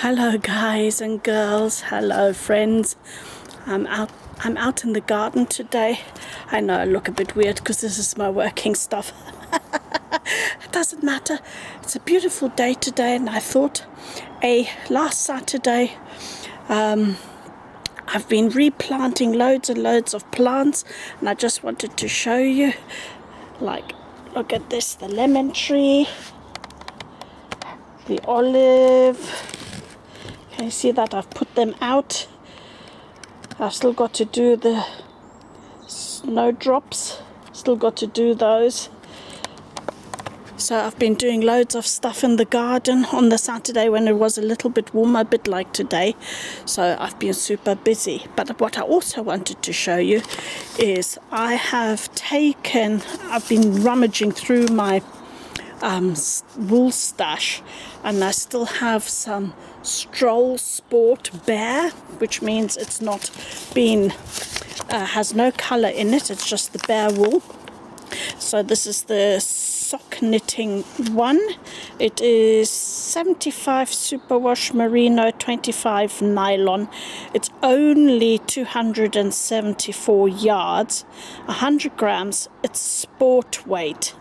Hello guys and girls, hello friends. I'm out in the garden today. I know I look a bit weird because this is my working stuff. It doesn't matter. It's a beautiful day today, and I thought last Saturday I've been replanting loads and loads of plants, and I just wanted to show you, like, look at this, the lemon tree, the olive. Can you see that I've put them out? I've still got to do the snowdrops, still got to do those. So I've been doing loads of stuff in the garden on the Saturday when it was a little bit warmer, a bit like today. So I've been super busy. But what I also wanted to show you is I've been rummaging through my wool stash, and I still have some Stroll Sport Bear, which means it's not been has no color in it, it's just the bare wool. So this is the sock knitting one. It is 75 superwash merino, 25 nylon. It's only 274 yards, 100 grams. It's sport weight.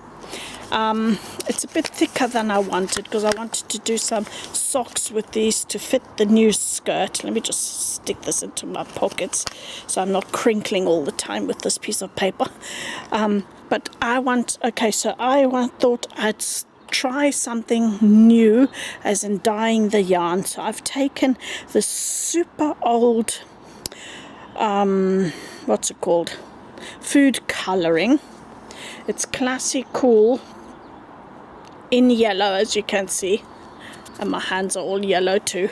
It's a bit thicker than I wanted because I wanted to do some socks with these to fit the new skirt. Let me just stick this into my pockets so I'm not crinkling all the time with this piece of paper. But I thought I'd try something new, as in dyeing the yarn. So I've taken this super old, what's it called? Food colouring. It's classikool in yellow, as you can see, and my hands are all yellow too.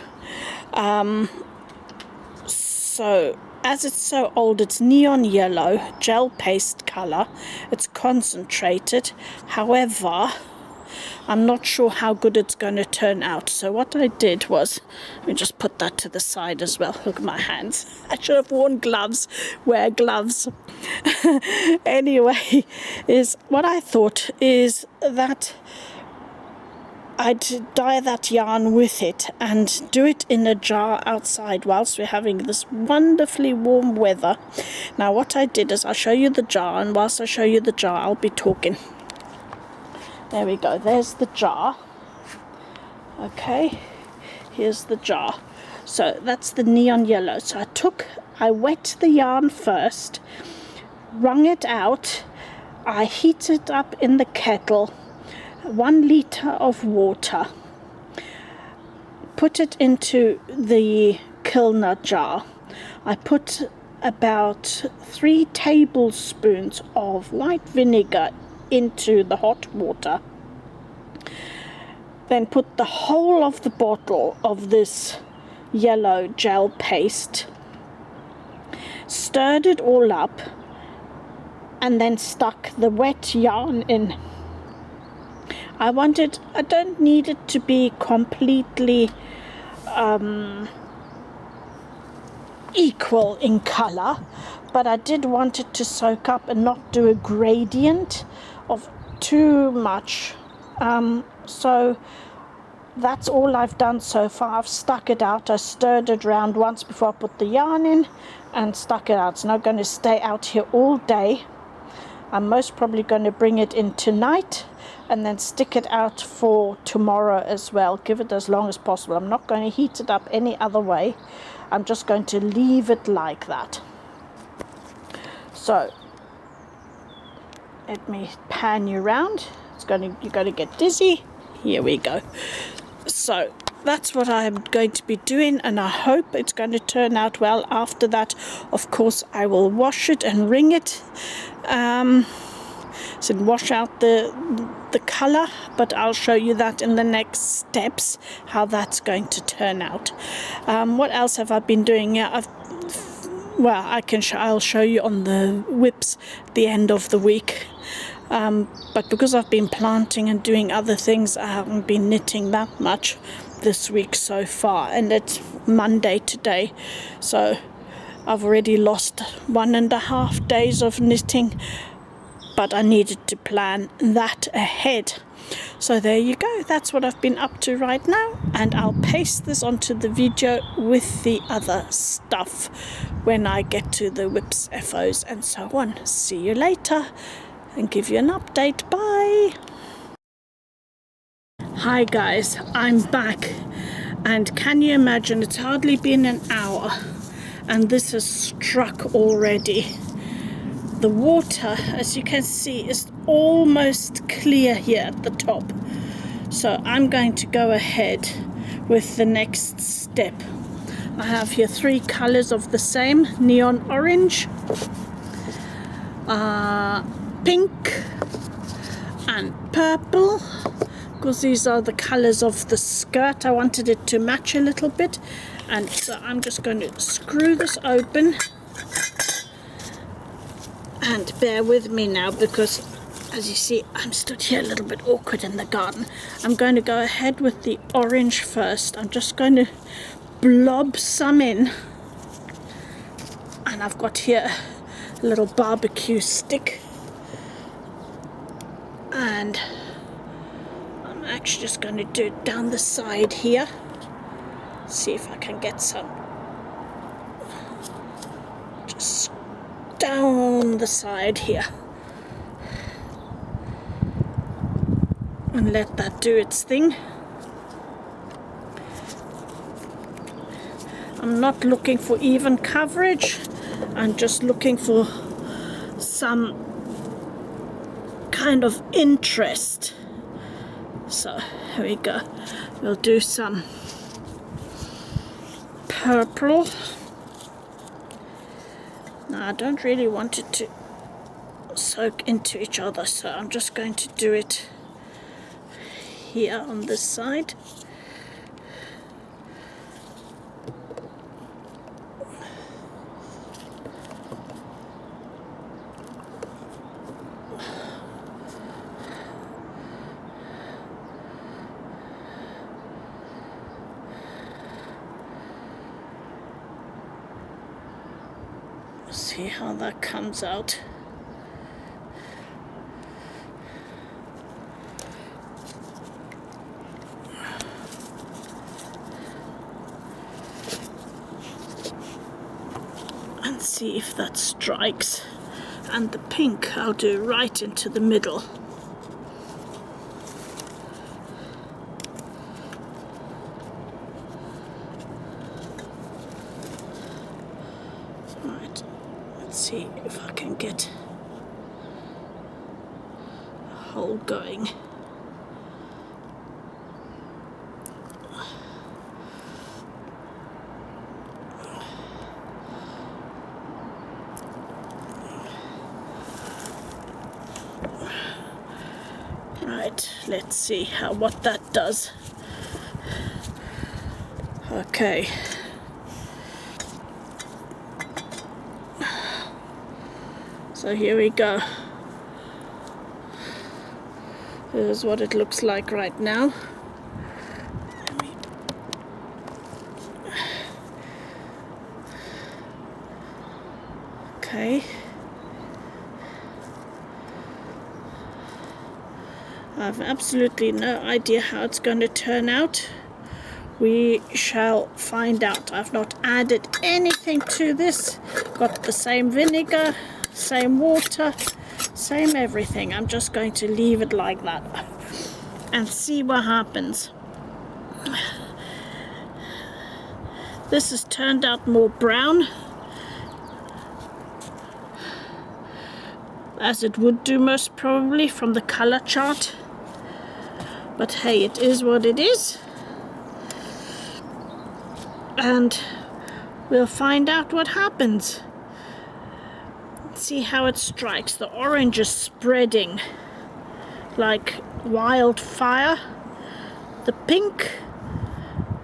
So as it's so old, it's neon yellow, gel paste color. It's concentrated. However, I'm not sure how good it's going to turn out. So what I did was, let me just put that to the side as well. Look at my hands. I should have worn gloves. Wear gloves. Anyway, what I thought is that I'd dye that yarn with it and do it in a jar outside whilst we're having this wonderfully warm weather. Now what I did is I'll show you the jar, and whilst I show you the jar, I'll be talking. There we go, there's the jar. Okay, here's the jar. So that's the neon yellow. So I wet the yarn first, wrung it out, I heated up in the kettle 1 liter of water, put it into the Kilner jar. I put about 3 tablespoons of white vinegar into the hot water, then put the whole of the bottle of this yellow gel paste, stirred it all up, and then stuck the wet yarn in. I don't need it to be completely equal in color, but I did want it to soak up and not do a gradient of too much. So that's all I've done so far. I've stuck it out. I stirred it around once before I put the yarn in and stuck it out. It's not going to stay out here all day. I'm most probably going to bring it in tonight and then stick it out for tomorrow as well. Give it as long as possible. I'm not going to heat it up any other way. I'm just going to leave it like that. So let me pan you around. You're going to get dizzy. Here we go. So that's what I'm going to be doing, and I hope it's going to turn out well. After that, of course, I will wash it and wring it. So wash out the color, but I'll show you that in the next steps, how that's going to turn out. What else have I been doing? Yeah, I'll show you on the whips at the end of the week. But because I've been planting and doing other things, I haven't been knitting that much this week so far, and it's Monday today, so I've already lost 1.5 days of knitting but I needed to plan that ahead. So there you go, that's what I've been up to right now, and I'll paste this onto the video with the other stuff when I get to the whips, FOs and so on. See you later and give you an update. Bye. Hi guys, I'm back, and can you imagine, it's hardly been an hour and this has struck already. The water, as you can see, is almost clear here at the top. So I'm going to go ahead with the next step. I have here 3 colors of the same: neon orange, pink and purple, because these are the colors of the skirt. I wanted it to match a little bit, and so I'm just going to screw this open. And bear with me now, because as you see, I'm stood here a little bit awkward in the garden. I'm going to go ahead with the orange first. I'm just going to blob some in. And I've got here a little barbecue stick. And I'm actually just going to do it down the side here. See if I can get some. Just down the side here, and let that do its thing. I'm not looking for even coverage, I'm just looking for some kind of interest. So here we go, we'll do some purple. Now, I don't really want it to soak into each other, so I'm just going to do it here on this side. See how that comes out. And see if that strikes. And the pink I'll do right into the middle. Right. Let's see if I can get a hole going. Right, let's see what that does. Okay. So here we go. This is what it looks like right now. Okay. I have absolutely no idea how it's going to turn out. We shall find out. I've not added anything to this. Got the same vinegar, same water, same everything. I'm just going to leave it like that and see what happens. This has turned out more brown, as it would do most probably from the color chart. But hey, it is what it is. And we'll find out what happens. See how it strikes. The orange is spreading like wildfire. The pink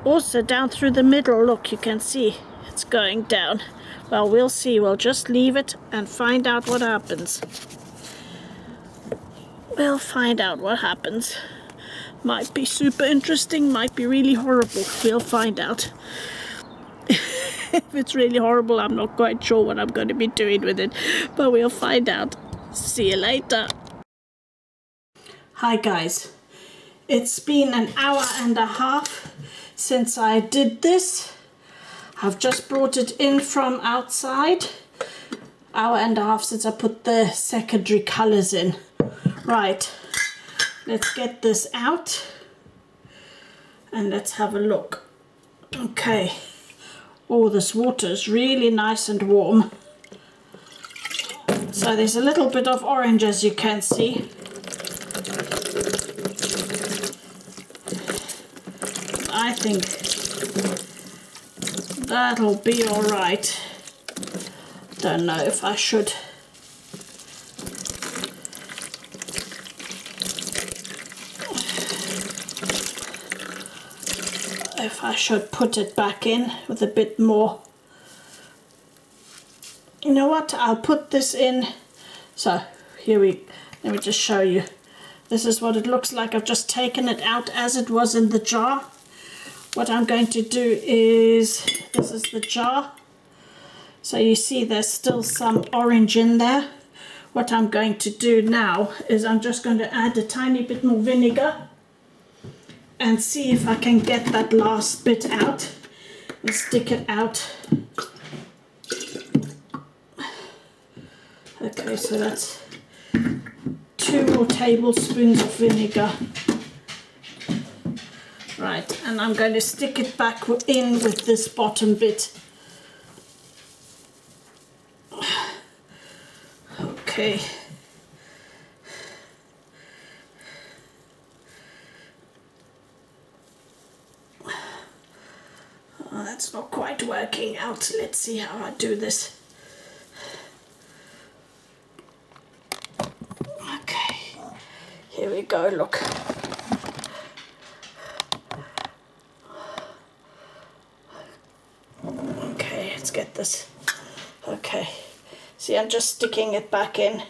also down through the middle. Look, you can see it's going down. Well, we'll see. We'll just leave it and find out what happens. We'll find out what happens. Might be super interesting, might be really horrible. We'll find out. If it's really horrible, I'm not quite sure what I'm going to be doing with it, but we'll find out. See you later. Hi guys, it's been an hour and a half since I did this. I've just brought it in from outside. Hour and a half since I put the secondary colours in. Right, let's get this out and let's have a look. Okay, oh, this water is really nice and warm. So there's a little bit of orange, as you can see. I think that'll be all right. Don't know if I should put it back in with a bit more. You know what, I'll put this in. So let me just show you. This is what it looks like. I've just taken it out as it was in the jar. What I'm going to do is, this is the jar. So you see there's still some orange in there. What I'm going to do now is I'm just going to add a tiny bit more vinegar and see if I can get that last bit out and stick it out. Okay, so that's 2 more tablespoons of vinegar. Right, and I'm going to stick it back in with this bottom bit. Okay. Oh, that's not quite working out. Let's see how I do this. Okay, here we go, look. Okay, let's get this. Okay. See, I'm just sticking it back in.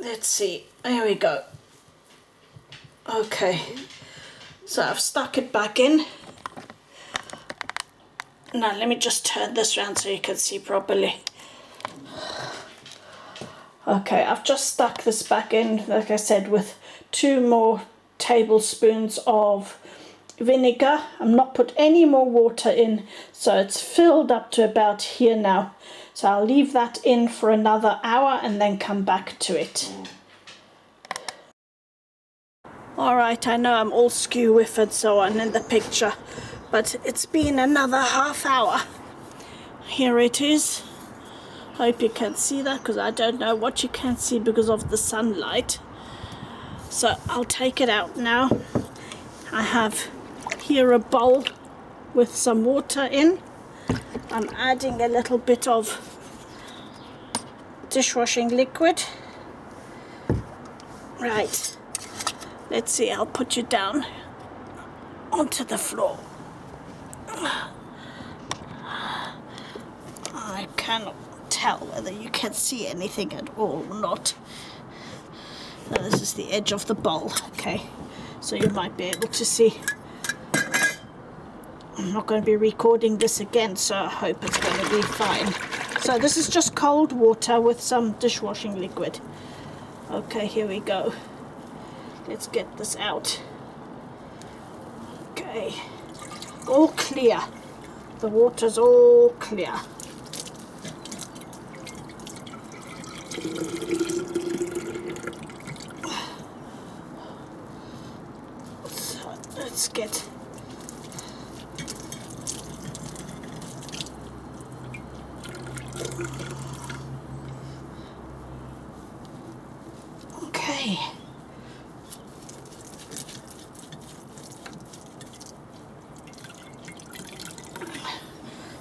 Let's see, here we go. Okay, so I've stuck it back in. Now let me just turn this around so you can see properly. Okay, I've just stuck this back in, like I said, with 2 more tablespoons of vinegar. I'm not put any more water in, so it's filled up to about here now. So I'll leave that in for another hour and then come back to it. Alright, I know I'm all skew with and so on in the picture, but it's been another half hour. Here it is. Hope you can see that, because I don't know what you can see because of the sunlight. So I'll take it out now. I have here a bowl with some water in. I'm adding a little bit of dishwashing liquid. Right, let's see, I'll put you down onto the floor. I cannot tell whether you can see anything at all or not. Now, this is the edge of the bowl, okay, so you might be able to see. I'm not going to be recording this again, so I hope it's going to be fine. So this is just cold water with some dishwashing liquid. Okay, here we go. Let's get this out. Okay, all clear. The water's all clear. So let's get okay.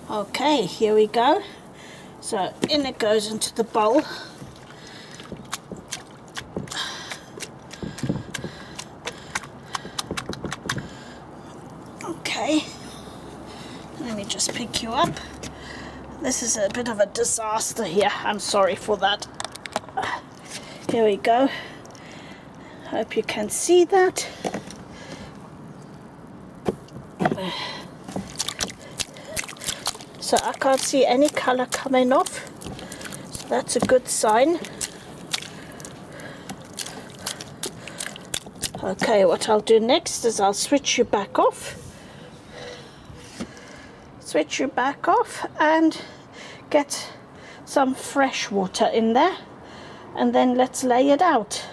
Okay, here we go. So in it goes into the bowl. Okay, let me just pick you up. This is a bit of a disaster here. I'm sorry for that. Here we go. Hope you can see that. So I can't see any color coming off. So that's a good sign. Okay, what I'll do next is I'll switch you back off. Switch you back off and get some fresh water in there. And then let's lay it out.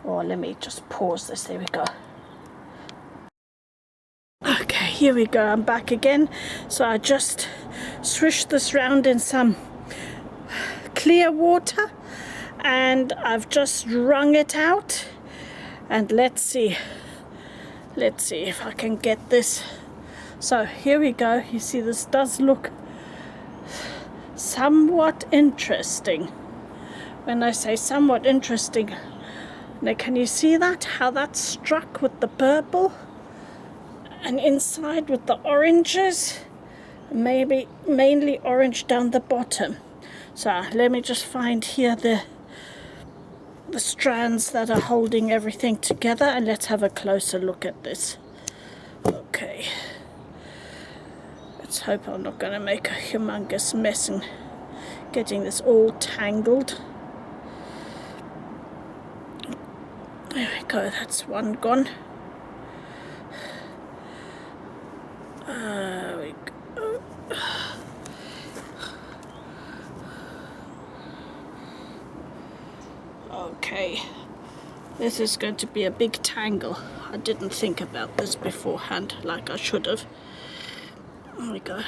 Or let me just pause this. There we go. Okay, here we go. I'm back again. So I just swished this round in some clear water. And I've just wrung it out. And let's see if I can get this. So here we go. You see, this does look somewhat interesting. When I say somewhat interesting, now can you see that? How that's struck with the purple? And inside with the oranges? Maybe mainly orange down the bottom. So let me just find here the strands that are holding everything together, and let's have a closer look at this. Okay. Let's hope I'm not going to make a humongous mess and getting this all tangled. There we go, that's one gone. There we go. Okay, this is going to be a big tangle. I didn't think about this beforehand like I should have. There we go.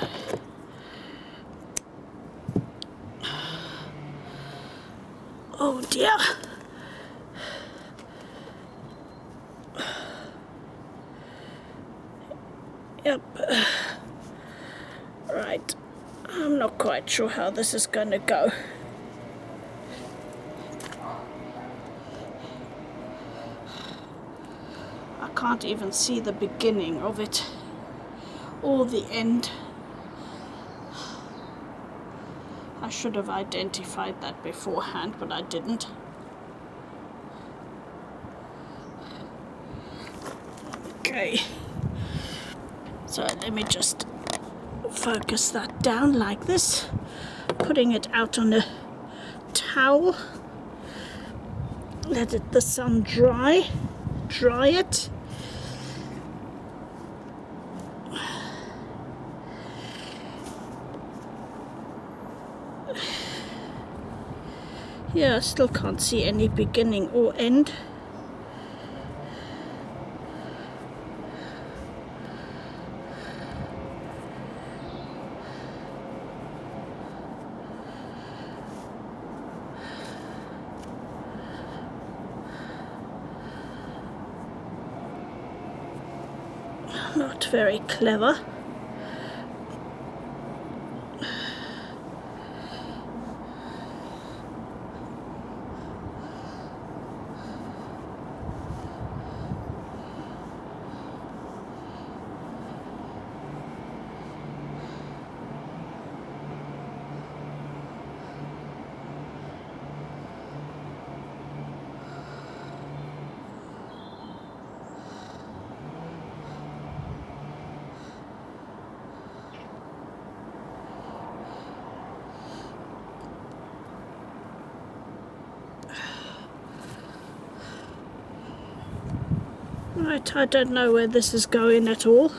Oh dear. Yep. Right. I'm not quite sure how this is going to go. I can't even see the beginning of it or the end. I should have identified that beforehand, but I didn't. Okay. So let me just focus that down like this, putting it out on a towel. Let the sun dry it. Yeah, I still can't see any beginning or end. Not very clever. Right, I don't know where this is going at all.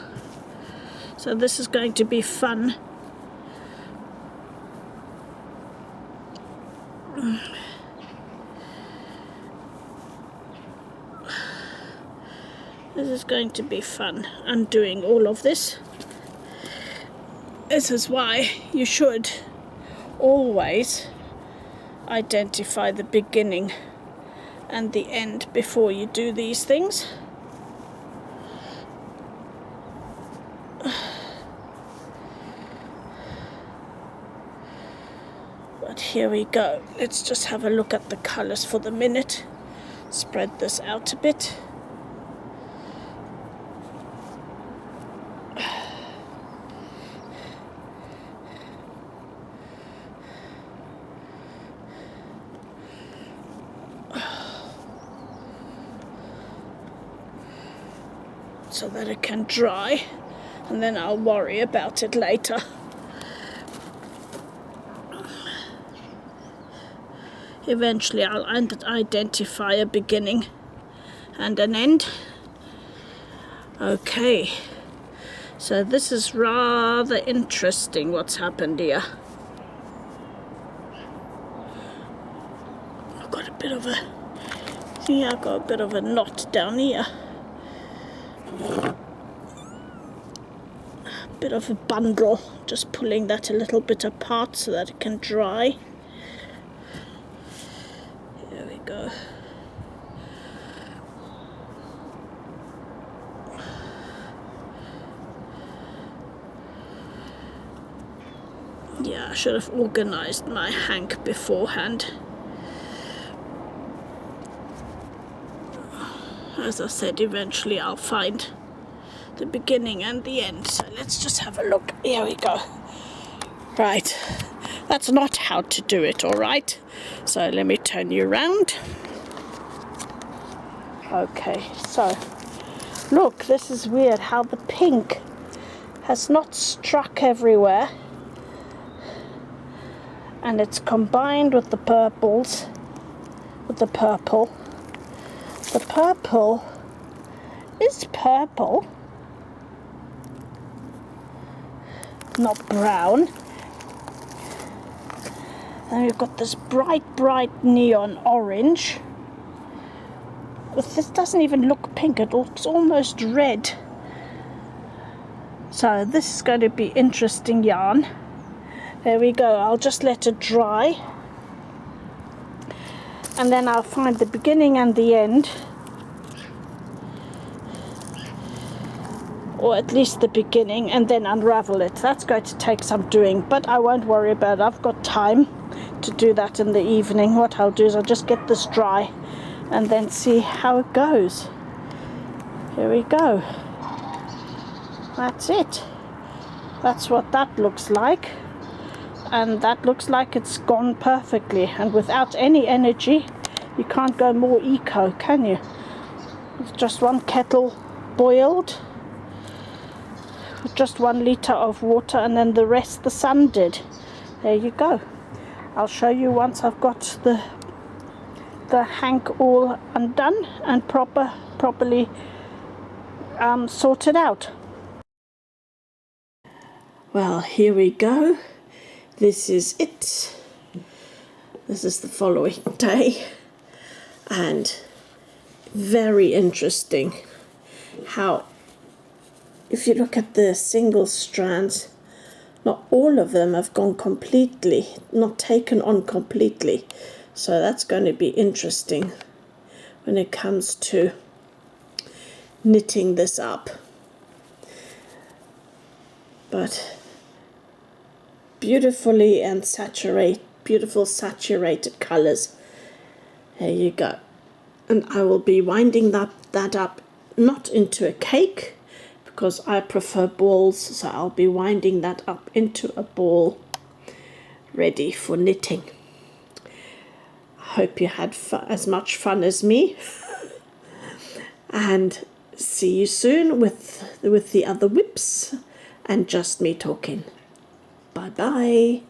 So this is going to be fun. This is going to be fun, undoing all of this. This is why you should always identify the beginning and the end before you do these things. But here we go. Let's just have a look at the colors for the minute. Spread this out a bit. So that it can dry, and then I'll worry about it later. Eventually I'll identify a beginning and an end. Okay, so this is rather interesting what's happened here. I've got a bit of a knot down here. A bit of a bundle, just pulling that a little bit apart so that it can dry. There we go. Yeah, I should have organized my hank beforehand. As I said, eventually I'll find the beginning and the end. So let's just have a look. Here we go. Right, that's not how to do it, all right? So let me turn you around. Okay, so look, this is weird how the pink has not struck everywhere. And it's combined with the purples, with the purple. The purple is purple, not brown. Then we've got this bright neon orange. This doesn't even look pink, it looks almost red. So this is going to be interesting yarn. There we go, I'll just let it dry. And then I'll find the beginning and the end. Or at least the beginning, and then unravel it. That's going to take some doing, but I won't worry about it. I've got time to do that in the evening. What I'll do is I'll just get this dry and then see how it goes. Here we go. That's it. That's what that looks like. And that looks like it's gone perfectly, and without any energy you can't go more eco, can you? With just one kettle boiled with just 1 liter of water, and then the rest the sun did. There you go. I'll show you once I've got the hank all undone and properly sorted out. Well, here we go. This is it. This is the following day, and very interesting how, if you look at the single strands, not all of them have gone completely, not taken on completely. So that's going to be interesting when it comes to knitting this up. But beautifully and beautiful saturated colors. There you go. And I will be winding that up, not into a cake, because I prefer balls, so I'll be winding that up into a ball ready for knitting. I hope you had as much fun as me. And see you soon with the other whips and just me talking. Bye bye.